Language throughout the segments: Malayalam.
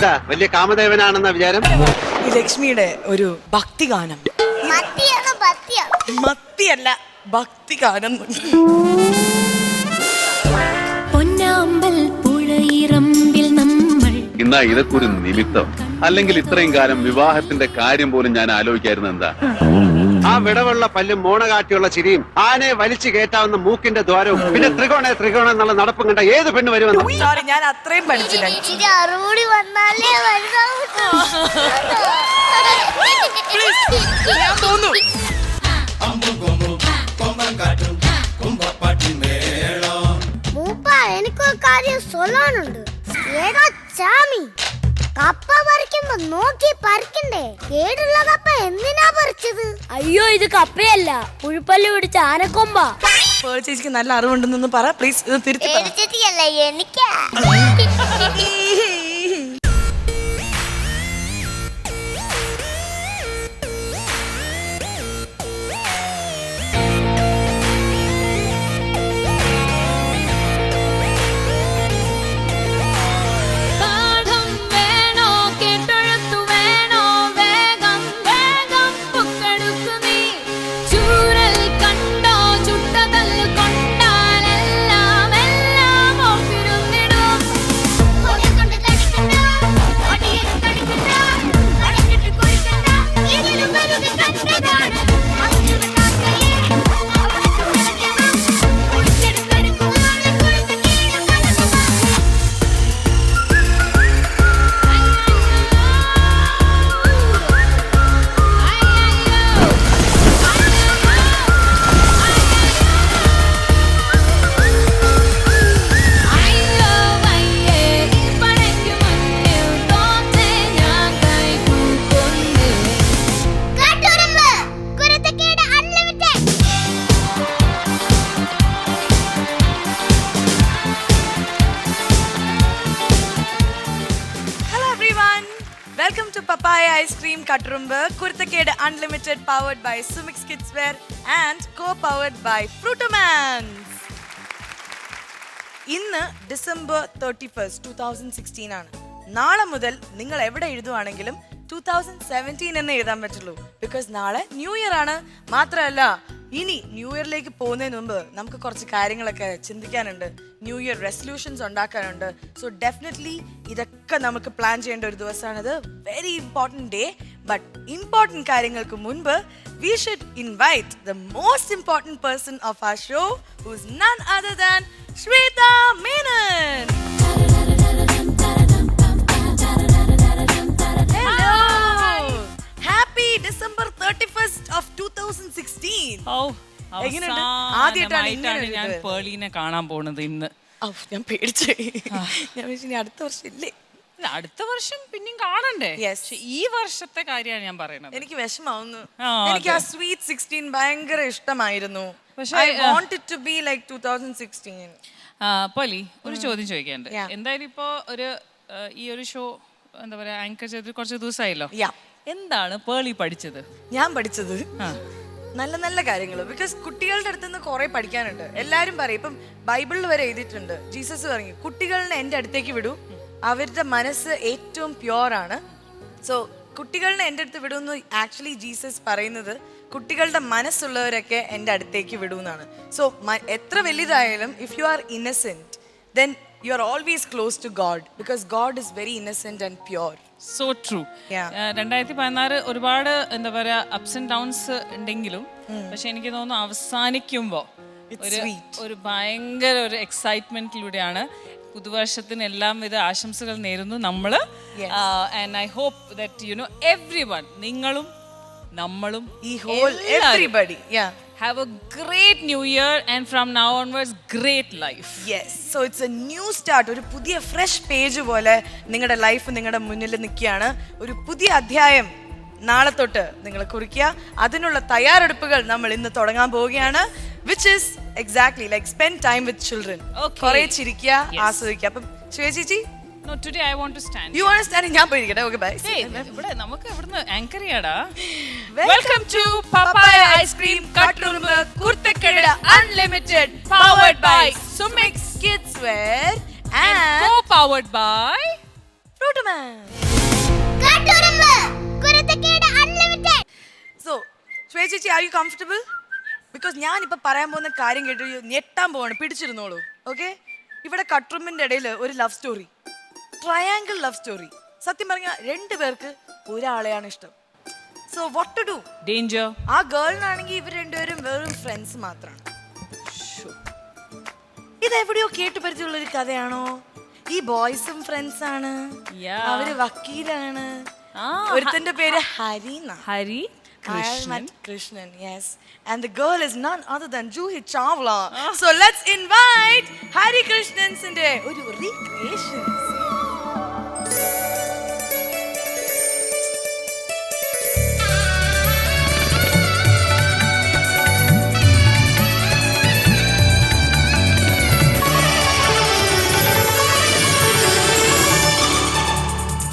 എന്താ വലിയ കാമദേവനാണെന്ന വിചാരം? ഈ ലക്ഷ്മിയുടെ ഒരു ഭക്തിഗാനം. മത്തിയല്ല, ഭക്തിഗാനം. പൊന്നാമ്പൽ പുഴയിറമ്പിൽ നമ്മൾ ഇന്നാ ഇതൊക്കെ ഒരു നിമിത്തം. അല്ലെങ്കിൽ ഇത്രയും കാലം വിവാഹത്തിന്റെ കാര്യം പോലും ഞാൻ ആലോചിക്കായിരുന്നു. എന്താ ആ വിടവുള്ള പല്ലും മോണകാട്ടിയുള്ള ചിരിയും ആനയെ വലിച്ചു കയറ്റാവുന്ന മൂക്കിന്റെ ദ്വാരവും പിന്നെ ത്രികോണ എന്നുള്ള നടപ്പും കണ്ട ഏത് പെണ്ണ് വരുമെന്ന്? സോറി, ഞാൻ അത്രയും പഠിച്ചില്ല. ഞാൻ തോന്നുന്നു എനിക്കൊരു കാര്യം സൊല്ലാനുണ്ട്. ഏതാ ചാമി കപ്പ പറിക്കുമ്പോ നോക്കി പറിക്കണ്ടേ? കേടുള്ള കപ്പ എന്തിനാ പറിച്ചത്? അയ്യോ, ഇത് കപ്പയല്ല, പുഴുപ്പല്ല് പിടിച്ച ആനക്കൊമ്പാ. ചേച്ചിക്ക് നല്ല അറിവുണ്ടെന്ന് പറ പ്ലീസ്. ഇത് തിരുത്തി ചേച്ചിയല്ല, എനിക്കാ. Welcome to Papaya Ice Cream Katturumbu, Kurthakede Unlimited, powered by Sumix Kidswear and co-powered by Fruitomans. ഇന്ന് ഡിസംബർ 31st 2016 ആണ്. നാളെ മുതൽ നിങ്ങൾ എവിടെ എഴുതുവാണെങ്കിലും 2017 എന്ന് എഴുതാൻ പറ്റുള്ളൂ. ബിക്കോസ് നാളെ ന്യൂ ഇയർ ആണ്. മാത്രമല്ല, ഇനി ന്യൂ ഇയറിലേക്ക് പോകുന്നതിന് മുമ്പ് നമുക്ക് കുറച്ച് കാര്യങ്ങളൊക്കെ ചിന്തിക്കാനുണ്ട്. ന്യൂ ഇയർ റെസൊല്യൂഷൻസ് ഉണ്ടാക്കാനുണ്ട്. സോ ഡെഫിനറ്റ്ലി ഇതൊക്കെ നമുക്ക് പ്ലാൻ ചെയ്യേണ്ട ഒരു ദിവസമാണിത്. Very important day. But important കാര്യങ്ങൾക്ക് മുൻപ് we should invite the most important person of our show, who's none other than Shweta Menon. Hello. Happy December 31st of 2016. ആദ്യമായിട്ടാണ് ഞാൻ പേളിനെ കാണാൻ പോണത് ഇന്ന്. ഞാൻ പേടിച്ചു. ഞാൻ വിചാരിച്ചു അടുത്ത വർഷം ഇല്ലേ. അടുത്ത വർഷം പിന്നെയും കാണണ്ടേ? ഈ വർഷത്തെ കാര്യമാണ് ഞാൻ പറയുന്നത്. എനിക്ക് വിഷമാവുന്നു. എനിക്ക് ആ സ്വീറ്റ് 16 ഭയങ്കര ഇഷ്ടമായിരുന്നു. I want it to be like 2016. പോലി, ഒരു ചോദ്യം ചോദിക്കാനുണ്ട്. എന്തായാലും ഇപ്പോ ഈ ഒരു ഷോ എന്താ പറയാ ആങ്കർ ചെയ്തിട്ട് കുറച്ച് ദിവസമായല്ലോ. എന്താണ് പേളി പഠിച്ചത്? ഞാൻ പഠിച്ചത് നല്ല നല്ല കാര്യങ്ങൾ. ബിക്കോസ് കുട്ടികളുടെ അടുത്ത് നിന്ന് കുറെ പഠിക്കാനുണ്ട്. എല്ലാരും പറയും, ഇപ്പം ബൈബിളിൽ വരെ എഴുതിയിട്ടുണ്ട്. ജീസസ് പറഞ്ഞു, കുട്ടികളെ എൻ്റെ അടുത്തേക്ക് വിടൂ, അവരുടെ മനസ്സ് ഏറ്റവും പ്യുവർ ആണ്. സോ കുട്ടികളെ എൻ്റെ അടുത്ത് വിടുമെന്ന് ആക്ച്വലി ജീസസ് പറയുന്നത് കുട്ടികളുടെ മനസ്സുള്ളവരൊക്കെ എൻ്റെ അടുത്തേക്ക് വിടുമെന്നാണ്. സോ എത്ര വലുതായാലും if you are innocent then you are always close to God, because God is very innocent and pure. So true. 2016 ഒരുപാട് എന്താ പറയാ അപ്സ് ആൻഡ് ഡൗൺസ് ഉണ്ടെങ്കിലും പക്ഷെ എനിക്ക് തോന്നുന്നു അവസാനിക്കുമ്പോ ഒരു ഭയങ്കര ഒരു എക്സൈറ്റ്മെന്റിലൂടെയാണ്. പുതുവർഷത്തിന് എല്ലാവിധ ആശംസകൾ നേരുന്നു നമ്മള്. And I hope that you know everyone, നിങ്ങളും നമ്മളും ഈ whole everybody have a great new year and from now onwards great life. Yes, so it's a new start. ഒരു പുതിയ ഫ്രഷ് പേജ് പോലെ നിങ്ങളുടെ ലൈഫ് നിങ്ങളുടെ മുന്നിൽ നിൽക്കുകയാണ്. ഒരു പുതിയ അധ്യായം നാളെ തൊട്ട് നിങ്ങൾ കുറിക്കുക. അതിനുള്ള തയ്യാറെടുപ്പുകൾ നമ്മൾ ഇന്ന് തുടങ്ങാൻ പോവുകയാണ്. which is exactly like spend time with children. കുറേ ചിരിക്കുക, ആസ്വദിക്കുക. അപ്പം ചേച്ചി, no, today I want to stand. You want to stand? ഞാൻ പോയിരിക്കട്ടെ. Okay, bye. ഇവിടെ നമുക്ക് ഇവിടുന്ന് anchor ചെയ്യാടാ. Welcome to Papaya Ice Cream Katturumbu, Kurthakede Unlimited, powered by Sumix Kidswear and co-powered by Fruitman. So Shweta ചേച്ചി, ആർ യു കംഫർട്ടബിൾ? ബിക്കോസ് ഞാനിപ്പോൾ പറയാൻ പോകുന്ന കാര്യം കേട്ട് ഞെട്ടാൻ പോവാണ്. പിടിച്ചിരുന്നോളൂ. ഓക്കെ, ഇവിടെ കട്ട്റൂമിൻ്റെ ഇടയിൽ ഒരു love story, triangle love story. സത്യം പറഞ്ഞാൽ 2 പേർക്ക് ഒരാളെയാണ് ഇഷ്ടം. So what to do? Danger. ആ ഗേളിനാണെങ്കിൽ ഇവർ 2 പേരും വെറും ഫ്രണ്ട്സ് മാത്രമാണ്. ഇതെവിടെയോ കേട്ട് പരിചയമുള്ള ഒരു കഥയാണോ? ഈ ബോയ്സും ഫ്രണ്ട്സ് ആണ്, Yeah. അവര് വക്കീലാണ്. Ah, ഒരുത്തന്റെ പേര് ഹരി എന്നാ. Hari Krishnan, yes. And the girl is none other than Juhi Chawla. So let's invite Hari Krishnan's inde oru recreation.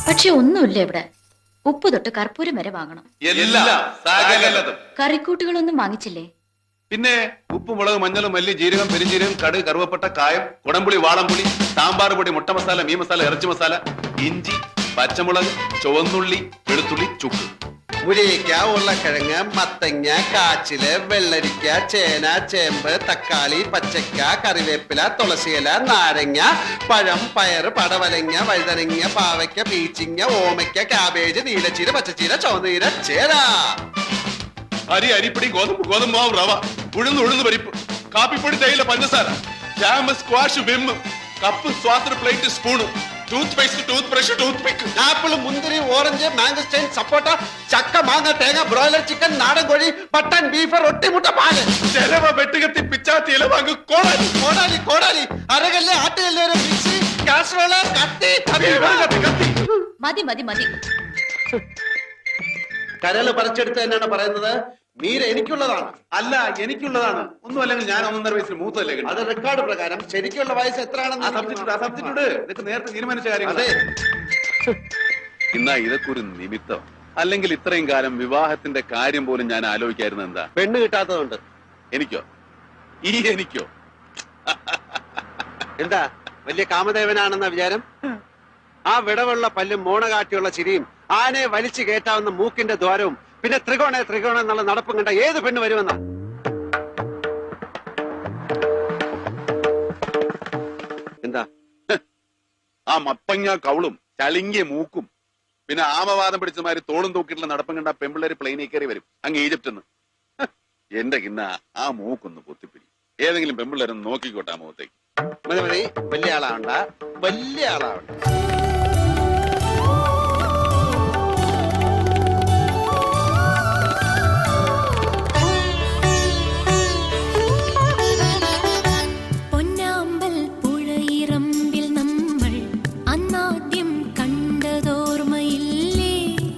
പക്ഷെ ഒന്നുമില്ല ഇവിടെ. ഉപ്പ് തൊട്ട് കർപ്പൂരം വരെ വാങ്ങണം. എല്ലാം സകലതും. കറിക്കൂട്ടുകളൊന്നും വാങ്ങിച്ചില്ലേ? പിന്നെ ഉപ്പ്, മുളക്, മഞ്ഞളും, മല്ലി, ജീരകം, പെരിഞ്ജീരകം, കടുക്, കറുവപ്പട്ട, കായം, കുടംപുളി, വാളംപുളി, സാമ്പാർ പൊടി, മുട്ട മസാല, മീൻ മസാല, ഇറച്ചി മസാല, ഇഞ്ചി, പച്ചമുളക്, ചുവന്നുള്ളി, വെളുത്തുള്ളി, ചുക്ക്. മുരിക്ക, ഉരുളക്കിഴങ്ങ്, മത്തങ്ങ, കാച്ചില്, വെള്ളരിക്ക, ചേന, ചേമ്പ്, തക്കാളി, പച്ചക്ക, കറിവേപ്പില, തുളസിയില, നാരങ്ങ, പഴം, പയറ്, പടവലങ്ങ, വഴുതനങ്ങ, പാവയ്ക്ക, പീച്ചിങ്ങ, ഓമയ്ക്ക, കാബേജ്, നീലച്ചീര, പച്ചച്ചീര, ചുവന്നീര, ചേര. അരി, അരിപ്പൊടി, ഗോതമ്പ്, ഗോതമ്പാവ്, റവ, ഉഴുന്ന് പരിപ്പ്, കാപ്പിപ്പൊടി, തേയില, പഞ്ചസാര, ജാം, സ്ക്വാഷ്, വിം, കപ്പ്, സ്വാത്ര, plate, spoon, toothpaste, toothbrush, toothpick, apple, മുന്തിരി, ഓറഞ്ച്, മാംഗസ്റ്റൈൻ, സപ്പോട്ട, ചക്ക, മാങ്ങ, തേങ്ങ, ബ്രോയിലർ ചിക്കൻ, നാടൻ കോഴി, മട്ടൻ, ബീഫ്, റൊട്ടി, മുട്ട, പാല്, ചെലവ, വെട്ടുകത്തി, പിച്ചാത്തി, ഇലവാങ്ങ്, കോടാലി, കോടാലി, കോടാലി, അരകല്ല്, ആട്ടുകല്ല്, ഒരു മിക്സി, കാസറോള്, കത്തി, കത്തി. മതി മതി മതി. കരള് പറിച്ചെടുത്ത് തന്നെയാണ് പറയുന്നത്. മീര എനിക്കുള്ളതാണ്. അല്ല, എനിക്കുള്ളതാണ്. ഒന്നും അല്ലെങ്കിൽ ഞാൻ 1.5 വയസ്സിൽ മൂത്തല്ലേ? അത് റെക്കോർഡ് പ്രകാരം ശരിക്കുള്ള വയസ്സ് എത്രയാണെന്ന് ഇതൊക്കെ നേരത്തെ തീരുമാനിച്ച കാര്യം. അതെ. ഇന്നാ ഇതൊക്കെ ഒരു നിമിത്തം. അല്ലെങ്കിൽ ഇത്രയും കാലം വിവാഹത്തിന്റെ കാര്യം പോലും ഞാൻ ആലോചിക്കായിരുന്നു. എന്താ? പെണ്ണ് കിട്ടാത്തതുകൊണ്ട്. എനിക്കോ? എനിക്കോ? എന്താ വലിയ കാമദേവനാണെന്ന വിചാരം? ആ വിടവുള്ള പല്ലും മോണകാട്ടിയുള്ള ചിരിയും ആനയെ വലിച്ചു കയറ്റാവുന്ന മൂക്കിന്റെ ദ്വാരവും പിന്നെ ത്രികോണ എന്നുള്ള നടപ്പും കണ്ട ഏത് പെണ്ണ് വരുമെന്ന? എന്താ? ആ മത്തങ്ങ കൗളും ചളിങ്ങിയ മൂക്കും പിന്നെ ആമവാദം പിടിച്ചമാര് തോളും തൂക്കിയിട്ടുള്ള നടപ്പം കണ്ട പെമ്പിള്ളേര് പ്ലെയിനിൽ കയറി വരും അങ്ങ് ഈജിപ്തിൽ നിന്ന്. എന്റെ കിന്ന ആ മൂക്കൊന്ന് പൊത്തിപ്പിടി. ഏതെങ്കിലും പെമ്പിള്ളേരൊന്ന് നോക്കിക്കോട്ടെ ആ മുഖത്തേക്ക്. മതി മതി, വലിയ ആളാവണ്ട, വലിയ ആളാവണ്ട.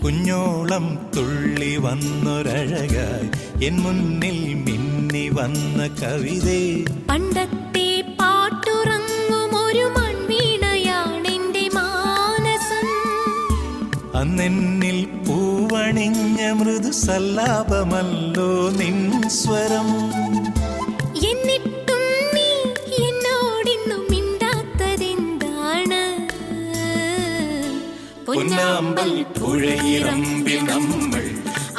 കുഞ്ഞോളം തുള്ളി വന്നൊരഴകായി എൻ മുന്നിൽ മിന്നി വന്ന കവിതേ. പണ്ടത്തെ പാട്ടുറങ്ങും ഒരു മൺവീണയാണെന്റെ മാനസം. അന്നെന്നിൽ പൂവണിഞ്ഞ മൃദു സല്ലാപമല്ലോ നിൻ സ്വരം. എന്നിട്ടും നീ എന്നോടിന്നും മിണ്ടാത്തതെന്താണ്? പൊന്നാമ്പൽ പുഴയിറമ്പിൽ നമ്മൾ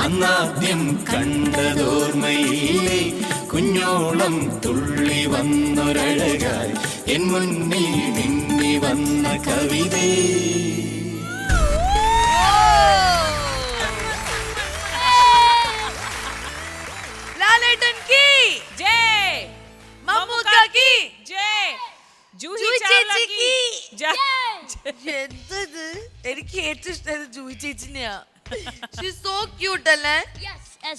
അന്നാദ്യം കണ്ടതോർമ്മയില്ലേ. കുഞ്ഞോളം തുള്ളി വന്നൊരഴകായി എൻ മുന്നിൽ മിന്നി വന്ന കവിതേ. ലാലേട്ടൻ കി ജയ്, മമ്മൂക്ക കി ജയ്, ജൂഹി ജൂഹി ചാവ്ല ചേച്ചി കി ജയ്. എന്തത്? എനിക്ക് ഏറ്റവും ഇഷ്ടമായത് ജൂഹി ചേച്ചിനെയാ. She's so cute അല്ലേ?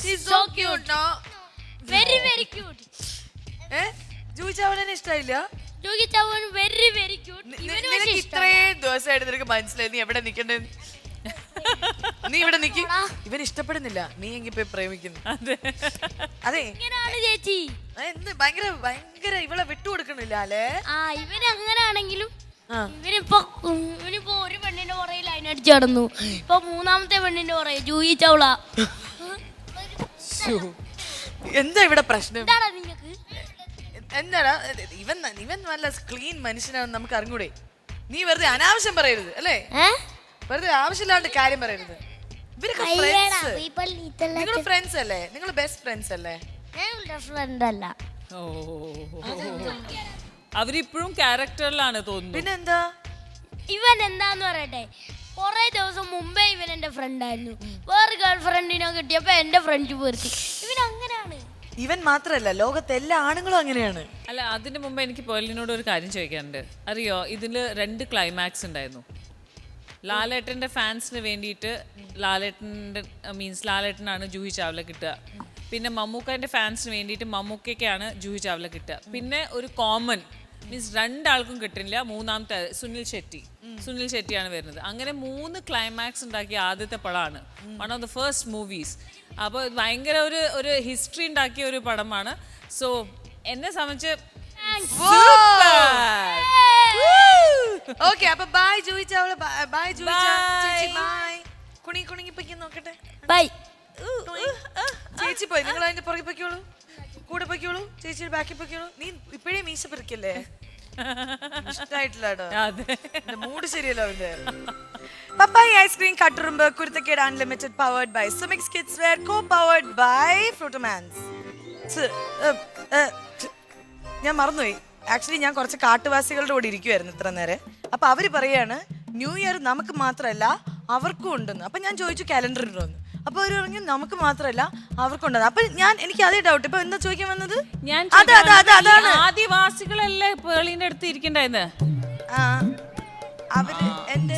She's so cute, no? Very very cute. Juhi ചാവലനെ ഇഷ്ടമായില്ല? Jogi Chavan very very cute. നിനക്ക് ഇത്രയും ദിവസമായിട്ട് നിനക്ക് മനസ്സിലായി നീ എവിടെ നിക്കണ്ടേ? നീ ഇവിടെ നിക്ക്. ഇവൻ ഇഷ്ടപ്പെടുന്നില്ല, നീ എങ്കിൽ പോയി പ്രേമിക്കുന്നു. അതെ, ഇങ്ങനാണ് ചേച്ചി. എന്ത് ഭയങ്കര ഭയങ്കര ഇവളെ വിട്ടുകൊടുക്കണില്ല അല്ലേ? ആ ഇവന് അങ്ങനാണെങ്കിലും ഇവനിപ്പോ ഒരു പെണ്ണിന്റെ പുറകിൽ അതിനടിച്ചു കടന്നു. ഇപ്പൊ 3ാമത്തെ പെണ്ണിന്റെ പുറകെ ജൂഹി ചൗള. എന്താ ഇവിടെ പ്രശ്നം? എന്താടാ നിങ്ങക്ക്? എന്താടാ ഇവൻ നല്ല ക്ലീൻ മനുഷ്യനാണെന്ന് നമുക്ക് അറിഞ്ഞൂടെ? നീ വെറുതെ അനാവശ്യം പറയരുത് അല്ലേ? വെറുതെ ആവശ്യമില്ലാണ്ട് കാര്യം പറയരുത്. ഇവരൊക്കെ നിങ്ങൾ ഫ്രണ്ട്സ് അല്ലേ? നിങ്ങൾ ബെസ്റ്റ് ഫ്രണ്ട്സ് അല്ലേ? ഫ്രണ്ട് അല്ല. അവരിപ്പോഴും ക്യാരക്ടറിലാണ് തോന്നുന്നു. പിന്നെന്താ? ഇവൻ എന്താന്ന് പറയട്ടെ, കൊറേ ദിവസം മുമ്പേ ഇവൻ എന്റെ ഫ്രണ്ട് ആയിരുന്നു. വേറെ ഗേൾ ഫ്രണ്ടിനെ കിട്ടിയപ്പോ എന്റെ ഫ്രണ്ട് പോർത്തി. ഇവൻ അങ്ങനെയാണ്. ഇവൻ മാത്രല്ല, ലോകത്തെ എല്ലാ ആണുങ്ങളും അങ്ങനെയാണ്. അല്ല, അതിന് മുമ്പ് എനിക്ക് പേർലിനോട് ഒരു കാര്യം ചോദിക്കാനുണ്ട്. അറിയോ, ഇതില് 2 ക്ലൈമാക്സ് ഉണ്ടായിരുന്നു. ലാലേട്ടന്റെ ഫാൻസിന് വേണ്ടിയിട്ട് ലാലേട്ടനാണ് ജൂഹി ചാവല കിട്ടുക. പിന്നെ മമ്മൂക്കന്റെ ഫാൻസിന് വേണ്ടിയിട്ട് മമ്മൂക്കയ്ക്കാണ് ജൂഹി ചാവല കിട്ടുക. പിന്നെ ഒരു കോമൺ മീൻസ് 2 ആൾക്കും കിട്ടില്ല. മൂന്നാമത്തെ സുനിൽ ഷെട്ടിയാണ് വരുന്നത്. അങ്ങനെ 3 ക്ലൈമാക്സ് ഉണ്ടാക്കിയ ആദ്യത്തെ പടമാണ്. One of the first movies. അപ്പോൾ ഭയങ്കര ഒരു ഹിസ്റ്ററി ഉണ്ടാക്കിയ ഒരു പടമാണ്. സോ എന്നെ സംബന്ധിച്ച് ഓക്കെ, അപ്പൊ ബൈ ജൂഹി ചാവല. ബൈ ജൂഹി ചേച്ചി. ബൈ. കുണുങ്ങി പൊയ്ക്ക് നോക്കട്ടെ. ബൈ. ചേച്ചി പോയി, നിങ്ങൾ അതിന്റെ പുറകെ പൊയ്ക്കോളൂ, കൂടെ പൊയ്ക്കോളൂ, ചേച്ചിയുടെ ബാക്കി പൊയ്ക്കോളൂ. നീ ഇപ്പോഴേ മീശ പെറുക്കല്ലേ? ഇഷ്ടായിട്ടില്ലാട്ടോ, മൂഡ് ശരിയല്ലോ അവന്റെ. പപ്പായി ice cream, Katturumbu, Kuruthakkedu unlimited, powered by Sumix kids wear, co powered by Fruitmans. ഞാൻ മറന്നുപോയി, ആക്ച്വലി ഞാൻ കുറച്ച് കാട്ടുവാസികളുടെ കൂടെ ഇരിക്കുവായിരുന്നു ഇത്ര നേരം. അപ്പൊ അവര് പറയാണ് ന്യൂ ഇയർ നമുക്ക് മാത്രമല്ല അവർക്കും ഉണ്ടെന്ന്. അപ്പൊ ഞാൻ ചോദിച്ചു കാലണ്ടർ ഉണ്ടോന്ന്. അപ്പൊ അവര് പറഞ്ഞു നമുക്ക് മാത്രമല്ല അവർക്കുണ്ടെന്ന്. അപ്പൊ എനിക്ക് അതേ ഡൗട്ട്. ഇപ്പൊ എന്താ ചോദിക്കാൻ വന്നത്? അതാണ് ആദിവാസികളല്ലേ പേളിന്റെ അടുത്ത് ഇരിക്കണ്ടായിരുന്നു. അവര് എന്റെ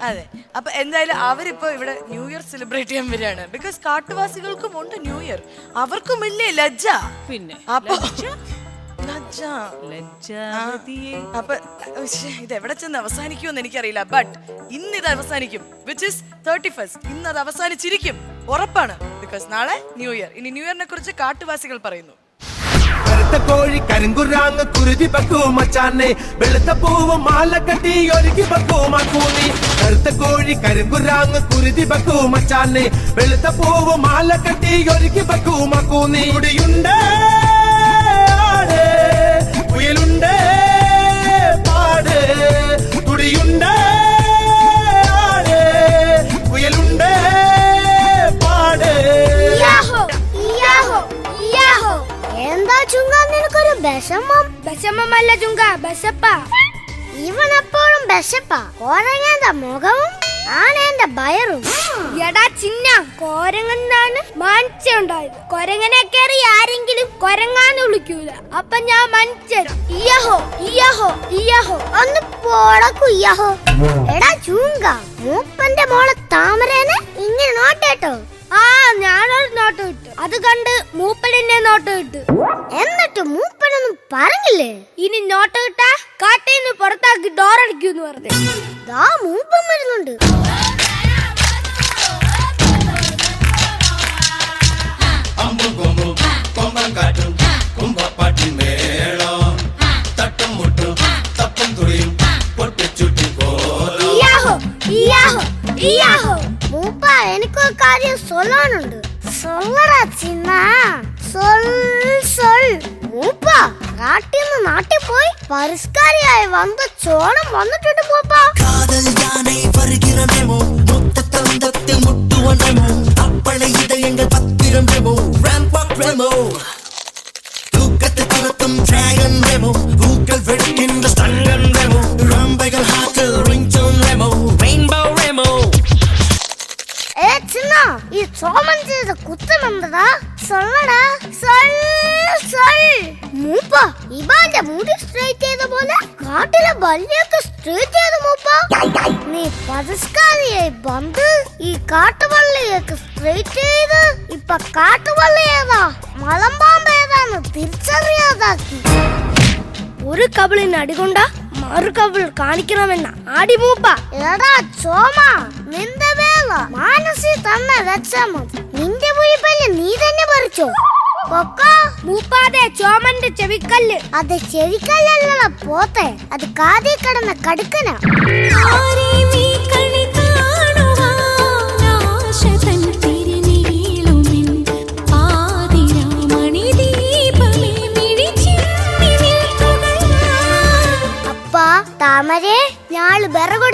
അതെ. അപ്പൊ എന്തായാലും അവരിപ്പോ ഇവിടെ ന്യൂ ഇയർ സെലിബ്രേറ്റ് ചെയ്യാൻ വരികയാണ്. ബിക്കോസ് കാട്ടുവാസികൾക്കും ഉണ്ട് ന്യൂ ഇയർ, അവർക്കും ഇല്ലേ ലജ്ജ? പിന്നെ അപ്പൊ അപ്പൊ ഇത് എവിടെ ചെന്ന് അവസാനിക്കുമെന്ന് എനിക്കറിയില്ല. ബട്ട് ഇന്ന് ഇത് അവസാനിക്കും, വിച്ച് ഇസ് 31st. ഇന്ന് അത് അവസാനിച്ചിരിക്കും, ഉറപ്പാണ്. ബിക്കോസ് നാളെ ന്യൂ ഇയർ. ഇനി ന്യൂ ഇയറിനെ കുറിച്ച് കാട്ടുവാസികൾ പറയുന്നു. കറുത്ത കോഴി കരിങ്കുരാങ്ങ് കുരുതി പക്കൂ മച്ചാനെ, വെളുത്ത പൂവ് മാല കെട്ടി ഒരുക്കി പക്കൂ മക്കൂനി. കറുത്ത കോഴി കരിങ്കുരാങ്ങ് കുരുതി പക്കൂ മച്ചാനെ, വെളുത്ത പൂവ് മാല കെട്ടി ഒരുക്കി പക്കൂ മക്കൂനി. കുടിയുണ്ട് ആട്, കുയിലുണ്ട് പാട്. കുടിയുണ്ട് ആട്, കുയിലുണ്ട് പാട്. എന്താ ചുങ്ക നിനക്കൊരു വിഷമം? വിഷമമല്ല ചുങ്ക, ബെശപ്പ. ഇവനെപ്പോഴും ബെശപ്പ. കോരങ്ങന്റെ മുഖവും ആനേന്റെ ബയറും. എടാ ചിന്ന, കോരങ്ങനാണ് മനുഷ്യണ്ടായത്. കൊരങ്ങനെ കയറി ആരെങ്കിലും കൊരങ്ങാന്ന് വിളിക്കൂല. അപ്പൊ ഞാൻ മനുഷ്യൻ. ഒന്ന് പോടക്കു ഇയ്യഹോ. എടാ ചുങ്ക, മൂപ്പന്റെ മോളെ താമരേനെ ഇങ്ങനെ നോട്ടേട്ടോ. ഞാനൊരു നോട്ട് കിട്ടു. അത് കണ്ട് മൂപ്പനെന്നെ നോട്ട് കിട്ടു. എന്നിട്ട് മൂപ്പനൊന്നും പറഞ്ഞില്ലേ? ഇനി നോട്ട് കിട്ടാ കാട്ടേന്ന് പുറത്താക്കി ഡോറടിക്കൂന്ന് പറഞ്ഞു. ദാ മൂപ്പൻ വരുന്നുണ്ട്. മൂപ്പ, എനിക്കൊരു കാര്യം சொல்லானுண்டு. சொல்லடா சின்ன, சொல். മൂപ്പ, നാട്ടിന്ന് നാട്ടിൽ പോയി പരിഷ്കാരിയായി വന്ന ചോണം വന്നിട്ടുണ്ട് മൂപ്പ. കാതൽ യാனை வருகிறனேமோ, மொத்த தந்தத்தில் முட்டுவனேமோ, அப்பளை இதயங்கள் பத்திரம் ரெமோ, ராம்பாக் ரெமோ, தூக்கத்தை துரத்தும் டிராகன் ரெமோ, பூக்கள் வெடிக்கின்ற ஸ்டங்கன் ரெமோ, ரம்பைகள் ஹாக்கில் ரிங்டோன் ரெமோ, ரெயின்போ ரெமோ. ചിന്ന, ഈ ചോമൻ ചെയ്ത കുത്തനെന്തടാ? சொல்லடா, சொல். മൂപ്പ, ഇവാന്റെ മുടി സ്ട്രൈറ്റ് ചെയ്ത പോലെ കാട്ടിലെ ബല്ലിയൊക്കെ സ്ട്രൈറ്റ് ചെയ്തു മൂപ്പ. നീ പരിഷ്കാരിയായി വന്ന് ഈ കാട്ടുവള്ളിയൊക്കെ സ്ട്രൈറ്റ് ചെയ്ത് ഇപ്പൊ കാട്ടുവള്ളി ഏതാ മലമ്പാമ്പ് ഏതാന്ന് തിരിച്ചറിയാതാക്കി. ഒരു കവിളിന് അടികൊണ്ട മറു കവിൾ കാണിക്കണമെന്ന അടിമൂപ്പ. എടാ ചോമ, നിന്റെ വേല മാനസി തന്ന രക്ഷമം നിന്റെ മുഴിപ്പല്ല് നീ തന്നെ പറിച്ചോ. മൂപ്പാതെ ചോമന്റെ ചെവിക്കല്ല്. അത് ചെവിക്കല്ലല്ല പോത്തെ, അത് കാതി കിടന്ന കടുക്കന.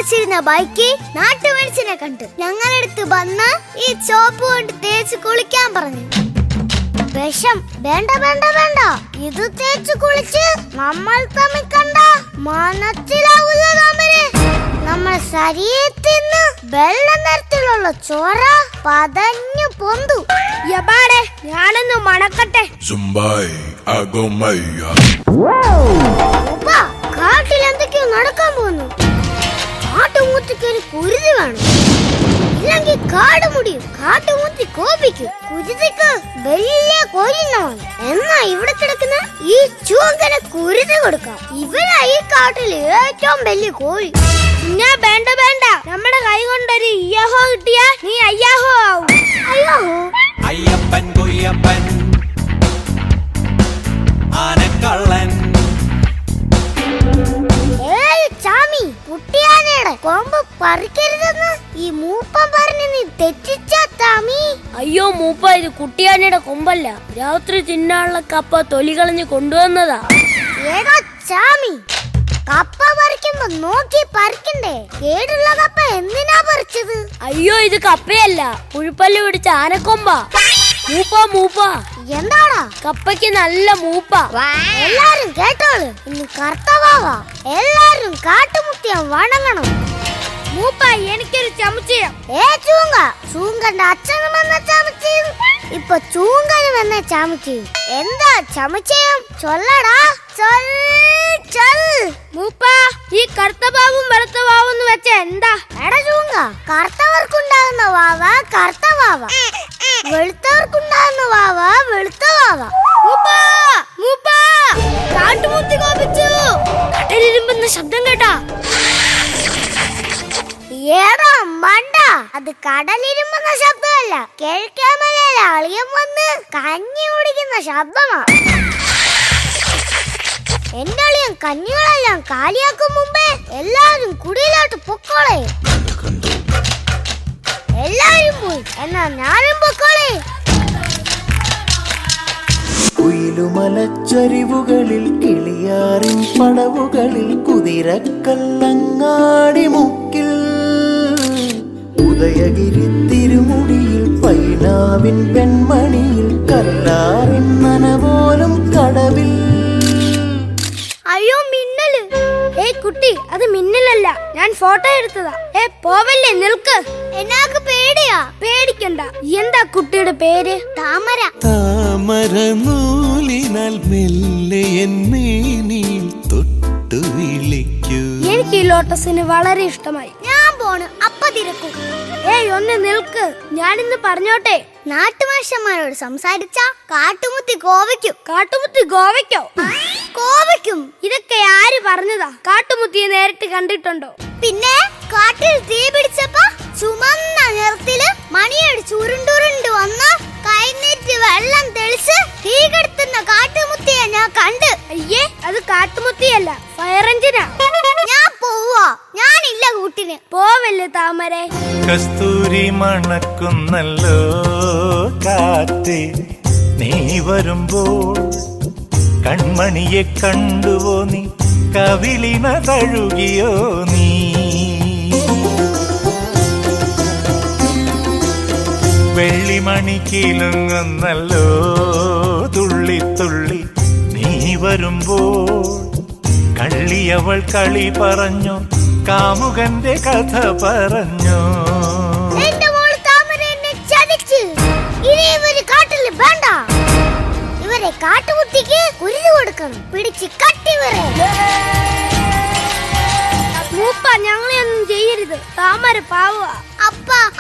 ഓടിച്ചിരുന്ന ബൈക്ക് നാട്ടുമനുഷ്യനെ കണ്ട് ഞങ്ങളെടുത്ത് വന്ന് ഈ ചോപ്പ് കൊണ്ട് തേച്ച് കുളിക്കാൻ പറഞ്ഞു. വിഷം വേണ്ട വേണ്ട വേണ്ട, ഇത് തേച്ച് കുളിച്ച് നമ്മൾ തമ്മിൽ കണ്ട മനസ്സിലാവില്ല താമരെ. നമ്മുടെ ശരീരത്തിൽ നിന്ന് വെള്ള നിറത്തിലുള്ള ചോര പതഞ്ഞു പൊന്തു. യബാടെ ഞാനൊന്ന് മണക്കട്ടെ. കാട്ടിൽ എന്തൊക്കെയോ നടക്കാൻ പോകുന്നു. കാട്ടുമുത്തിക്കൊരു കുരുതി വേണം, ഇല്ലെങ്കിൽ കാട് മുടിയും. കാട്ടുമുത്തി കോപിക്കും, കുരുതിക്ക് വലിയ കോഴിനാണ്. എന്നാ ഇവിടെ കിടക്കുന്ന ഈ ചൂങ്കനെ കുരുതി കൊടുക്കാം. ഇവരാ ഈ കാട്ടിൽ ഏറ്റവും വലിയ കോഴി. ഞാൻ വേണ്ട വേണ്ട, നമ്മുടെ കൈ കൊണ്ടൊരു ഇയ്യാഹോ കിട്ടിയാ നീ അയ്യാഹോ ആവും. അയ്യാഹോ അയ്യപ്പൻ കൊയ്യപ്പൻ ആനക്കള്ളൻ. ചാമി കുട്ടിയാനയുടെ കൊമ്പ് പറിക്കരുതെന്ന് ഈ മൂപ്പൻ പറഞ്ഞ് നീ തെറ്റിച്ചാ താമി. അയ്യോ മൂപ്പ, ഇത് കുട്ടിയാനയുടെ കൊമ്പല്ല, രാത്രി തിന്നാനുള്ള കപ്പ തൊലി കളഞ്ഞ് കൊണ്ടുവന്നതാ. ഏതാ ചാമി, കപ്പ പറിക്കുമ്പോ നോക്കി പറിക്കണ്ടേ? കേടുള്ള കപ്പ എന്തിനാ പറിച്ചത്? അയ്യോ ഇത് കപ്പയല്ല, പുഴുപ്പല്ല് പിടിച്ച ആനക്കൊമ്പാ. മൂപ്പ മൂപ്പ, എന്താടാ? കപ്പയ്ക്ക് നല്ല മൂപ്പ. എല്ലാരും കേട്ടോളൂ, ഇന്ന് കർത്തവാവാ. എല്ലാരും കാട്ടുമുത്തിയെ വണങ്ങണം. മൂപ്പ എനിക്കൊരു ചമച്ചയം. ചൂങ്ക, ചൂങ്കന്റെ അച്ഛനും എന്ന ചമച്ചയും ഇപ്പൊ ചൂങ്കനും എന്ന ചമച്ചയും. എന്താ ചമച്ചയം? ചൊല്ലടാ. മൂപ്പ, ഈ കറുത്തവാവും വെളുത്തവാവും എന്ന് വെച്ച എന്താ? എടാ ചൂങ്ക, കറുത്തവർക്കുണ്ടാകുന്ന വാവ കറുത്തവാവ, വെളുത്തവർക്കുണ്ടാകുന്ന വാവ വെളുത്തവാവ. മൂപ്പ, കാട്ടുമുത്തി കോപിച്ചു. കടലിരുമ്പെന്ന ശബ്ദം കേട്ടാ? ഏടാ മണ്ട, അത് കടലിരുമ്പെന്ന ശബ്ദമല്ല, കിഴക്കേമലയിലെ അളിയൻ വന്ന് കഞ്ഞി കുടിക്കുന്ന ശബ്ദമാ. എന്റെ അളിയൻ കഞ്ഞികളെല്ലാം കാലിയാക്കും മുമ്പേ എല്ലാരും കുടിയിലോട്ട് പൊക്കോളെ. എല്ലാരും പോയി, എന്നാ ഞാനും പൊക്കോളെ. കുയിലുമലച്ചരിവുകളിൽ കിളിയാറിൻ പടവുകളിൽ കുതിരക്കല്ലങ്ങാടി മുക്കിൽ ഉദയഗിരി തിരുമുടിയിൽ പൈനാവിൻ വെൺമണിയിൽ കല്ലാറിൻ നനപോലും കടവിൽ. അയ്യോ മിന്നല്. കുട്ടി, അത് മിന്നലല്ല, ഞാൻ ഫോട്ടോ എടുത്തതാ. പോവല്ലേ, നിൽക്ക്. എന്നാക്ക് പേടിയാ? പേടിക്കണ്ട. എന്താ കുട്ടിയുടെ പേര്? താമര. താമര നൂലിനാൽ മെല്ലെ എന്നേനിൽ തൊട്ടു വിളിക്കൂ. എനിക്ക് ഈ ലോട്ടസിന് വളരെ ഇഷ്ടമായി. ഞാൻ പോണ്, അപ്പ തിരക്കും. ഒന്ന് നിൽക്ക്, ഞാനിന്ന് പറഞ്ഞോട്ടെ. നാട്ടുമനുഷ്യന്മാരോട് സംസാരിച്ച കാട്ടുമുത്തി കോപിക്കും. കാട്ടുമുത്തി കോപിക്കോ? കോപിക്കും. ഇതൊക്കെ ആര് പറഞ്ഞതാ? കാട്ടുമുത്തിയെ നേരിട്ട് കണ്ടിട്ടുണ്ടോ? പിന്നെ കാട്ടിൽ തീ പിടിച്ചപ്പോ ചുമന്ന നിറത്തില് മണിയടിച്ച് ഉരുണ്ടുരുണ്ട് വന്ന് കൈനീറ്റ് വെള്ളം തെളിച്ച് തീ കെടുത്തുന്ന കാട്ടുമുത്തിയെ ഞാൻ കണ്ട്. അയ്യേ, അത് കാട്ടുമുത്തിയല്ല, ഫയർ എഞ്ചിനാ. ഞാൻ പോവാ, ഞാനില്ല കൂട്ടിന്. പോവല്ലേ താമരെ. കസ്തൂരി മണക്കുന്നല്ലോ കാറ്റ്, നീ വരുമ്പോൾ കൺമണിയെ കണ്ടുവോ നീ, കവിളിന തഴുകിയോ നീ. വെള്ളിമണി കിലുങ്ങുന്നല്ലോ തുള്ളി തുള്ളി, നീ വരുമ്പോൾ കള്ളിയവൾ കളി പറഞ്ഞു, കാമുകന്റെ കഥ പറഞ്ഞു. എന്റെ മോള് താമര എന്നെ ചതിച്ചു. ഇനി ഇവര് കാട്ടിൽ വേണ്ട. ഇവരെ കാട്ടുമുത്തിക്ക് കുരുതി കൊടുക്കണം, പിടിച്ച് കട്ടി വരെ. മൂപ്പ, ഞങ്ങളെ ഒന്നും ചെയ്യരുത്. താമര പാവുക.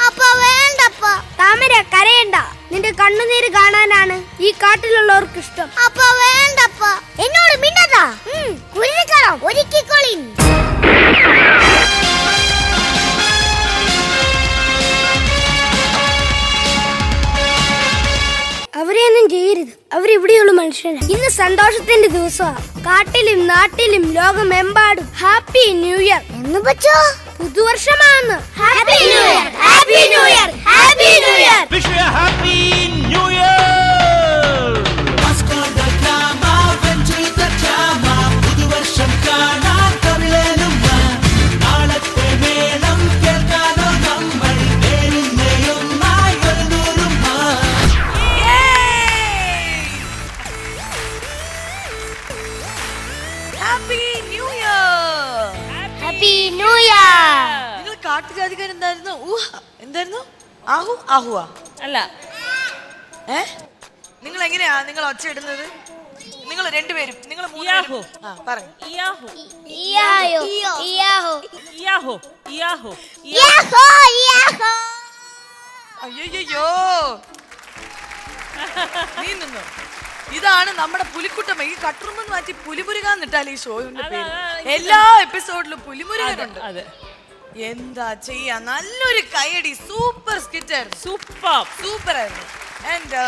അപ്പ വേണ്ടപ്പ. താമര കരയണ്ട, നിന്റെ കണ്ണുനീര് കാണാനാണ് ഈ കാട്ടിലുള്ളവർക്ക് ഇഷ്ടം. അപ്പ വേണ്ടപ്പ, എന്നോട് മിണ്ടതാ. കുരുതിക്കണം, ഒരുക്കിക്കൊളിൻ. അവരെയൊന്നും ചെയ്യരുത്, അവരിവിടെയുള്ള മനുഷ്യരാണ്. ഇന്ന് സന്തോഷത്തിന്റെ ദിവസമാണ്. കാട്ടിലും നാട്ടിലും ലോകമെമ്പാടും ഹാപ്പി ന്യൂ ഇയർ എന്ന് പറ്റോ? പുതുവർഷമാണ്. Happy new year, happy new year, happy new year. Wish you a happy new year. പുതുവർഷം കാണാൻ കവിളേനും നാളത്തെ എന്തായിരുന്നു? ഊഹ എന്തായിരുന്നു? ആഹു ആഹുവാ അല്ല, നിങ്ങൾ എങ്ങനെയാ നിങ്ങൾ ഒച്ച ഇടുന്നത്? നിങ്ങൾ രണ്ടുപേരും നിങ്ങൾ ഇയാഹു. പറയും ഇയാഹു ഇയാഹോ ഇയാഹോ ഇയാഹു ഇയാഹു യാഹോ യാഹോ. അയ്യോ നീ നിന്നു. ഇതാണ് നമ്മുടെ പുലിക്കുട്ടമ്മ. ഈ കട്ടുറുമ്പെന്ന് മാറ്റി പുലിമുരുകാന്നിട്ടാൽ ഈ ഷോയുടെ പേര്. എല്ലാ എപ്പിസോഡിലും പുലിമുരുകനുണ്ട്. അതെ. എന്താ ചെയ്യാ, നല്ലൊരു കൈയടി. സൂപ്പർ സ്കിറ്റ് ആയിരുന്നു. സൂപ്പർ ആയിരുന്നു. ആൻഡ്